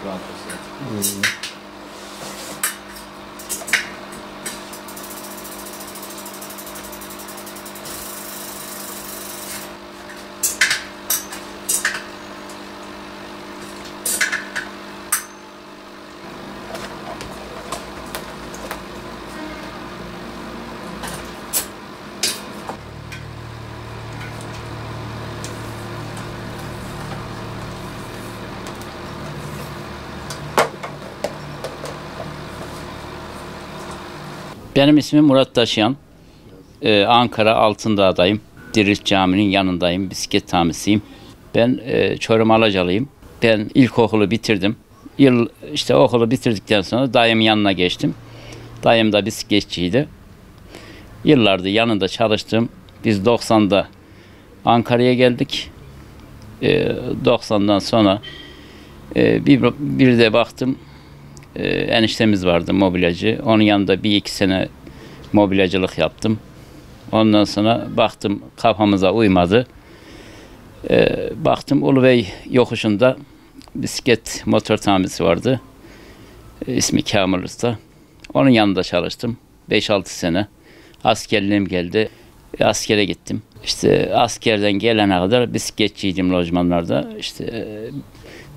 rahat olsun. Benim ismim Murat Taşıyan. Ankara Altındağ'dayım. Dirilt Camii'nin yanındayım. Bisiklet tamircisiyim. Ben Çorum Alacalıyım. Ben ilkokulu bitirdim. İşte okulu bitirdikten sonra dayımın yanına geçtim. Dayım da bisikletçiydi. Yıllardır yanında çalıştım. Biz 90'da Ankara'ya geldik. 90'dan sonra bir de baktım. Eniştemiz vardı, mobilyacı. Onun yanında bir iki sene mobilyacılık yaptım. Ondan sonra baktım kafamıza uymadı. Baktım Ulubey yokuşunda bisiklet motor tamircisi vardı. İsmi Kamil Usta. Onun yanında çalıştım. 5-6 sene. Askerliğim geldi. Askere gittim. İşte askerden gelene kadar bisikletçiydim lojmanlarda. İşte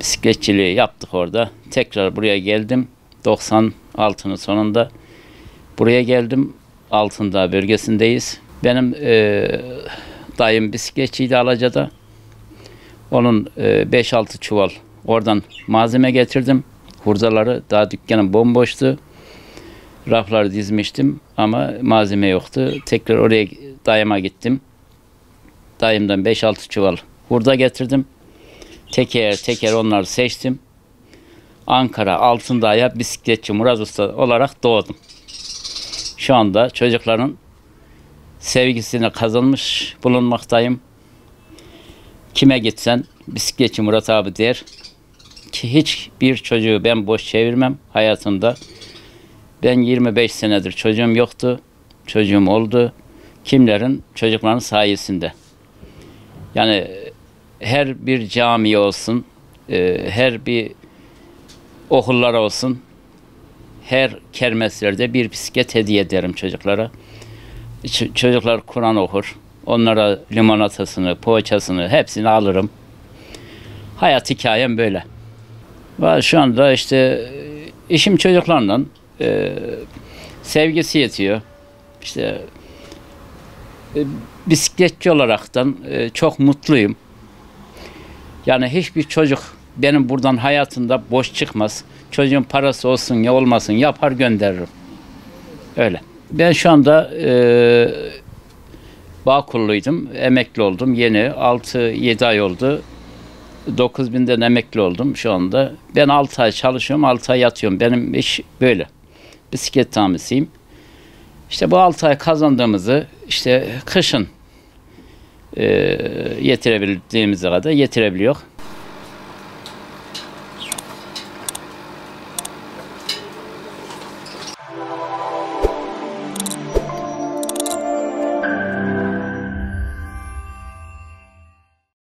bisikletçiliği yaptık orada. Tekrar buraya geldim. 96'nın sonunda buraya geldim. Altındağ bölgesindeyiz. Benim dayım bisikletçiydi Alaca'da. Onun 5-6 çuval oradan malzeme getirdim. Hurdaları, daha dükkanım bomboştu. Rafları dizmiştim ama malzeme yoktu. Tekrar oraya dayıma gittim. Dayımdan 5-6 çuval hurda getirdim. Teker teker onları seçtim. Ankara Altındağ'a bisikletçi Murat Usta olarak doğdum. Şu anda çocukların sevgisini kazanmış bulunmaktayım. Kime gitsen bisikletçi Murat abi der ki hiçbir çocuğu ben boş çevirmem hayatımda. Ben 25 senedir çocuğum yoktu. Çocuğum oldu. Kimlerin? Çocukların sayesinde. Yani her bir cami olsun, her bir okullar olsun, her kermeslerde bir bisiklet hediye ederim çocuklara. Çocuklar Kur'an okur. Onlara limonatasını, poğaçasını hepsini alırım. Hayat hikayem böyle. Ve şu anda işte işim çocuklarla sevgisi yetiyor. İşte bisikletçi olaraktan çok mutluyum. Yani hiçbir çocuk benim buradan hayatında boş çıkmaz. Çocuğun parası olsun ya olmasın yapar gönderirim. Öyle. Ben şu anda Bağkurluydum. Emekli oldum. Yeni 6-7 ay oldu. 9.000'den emekli oldum şu anda. Ben 6 ay çalışıyorum, 6 ay yatıyorum. Benim iş böyle. Bisiklet tamircisiyim. İşte bu 6 ay kazandığımızı işte kışın yetirebildiğimize kadar yetirebiliyor.